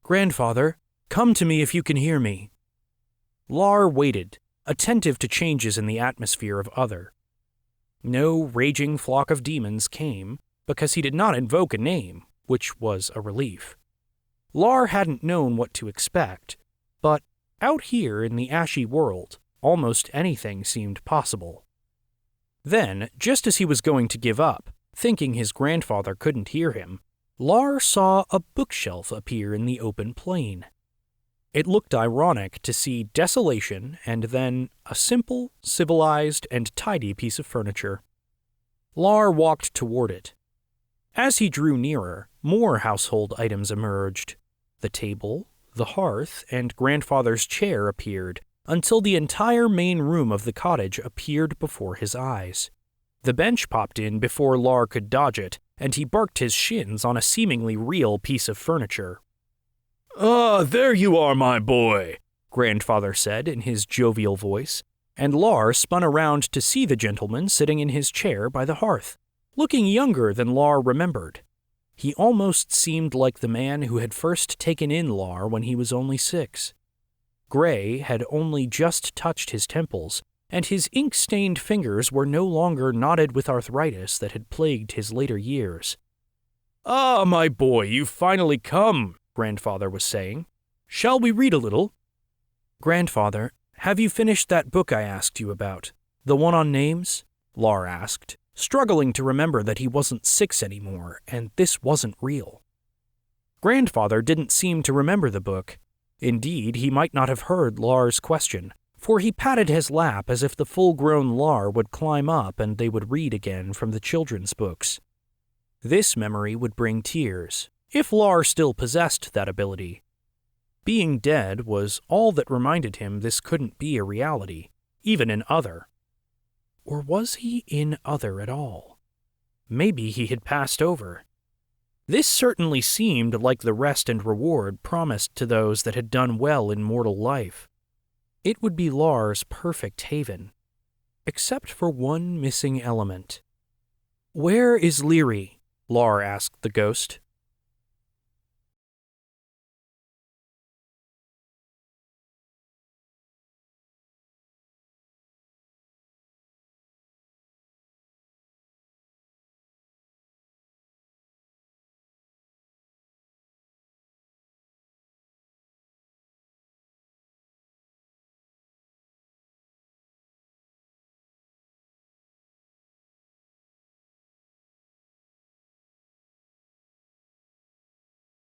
"Grandfather, come to me if you can hear me." Lar waited, attentive to changes in the atmosphere of other. No raging flock of demons came, because he did not invoke a name, which was a relief. Lar hadn't known what to expect, but out here in the ashy world, almost anything seemed possible. Then, just as he was going to give up, thinking his grandfather couldn't hear him, Lar saw a bookshelf appear in the open plain. It looked ironic to see desolation and then a simple, civilized, and tidy piece of furniture. Lar walked toward it. As he drew nearer, more household items emerged. The table, the hearth, and grandfather's chair appeared, until the entire main room of the cottage appeared before his eyes. The bench popped in before Lar could dodge it, and he barked his shins on a seemingly real piece of furniture. "Ah, there you are, my boy," Grandfather said in his jovial voice, and Lar spun around to see the gentleman sitting in his chair by the hearth, looking younger than Lar remembered. He almost seemed like the man who had first taken in Lar when he was only 6. Gray had only just touched his temples, and his ink-stained fingers were no longer knotted with arthritis that had plagued his later years. "Ah, my boy, you've finally come," Grandfather was saying. "Shall we read a little?" "Grandfather, have you finished that book I asked you about? The one on names?" Lar asked, struggling to remember that he wasn't 6 anymore, and this wasn't real. Grandfather didn't seem to remember the book. Indeed, he might not have heard Lar's question, for he patted his lap as if the full-grown Lar would climb up and they would read again from the children's books. This memory would bring tears, if Lar still possessed that ability. Being dead was all that reminded him this couldn't be a reality, even in Other. Or was he in Other at all? Maybe he had passed over. This certainly seemed like the rest and reward promised to those that had done well in mortal life. It would be Lar's perfect haven, except for one missing element. "Where is Leary?" Lar asked the ghost.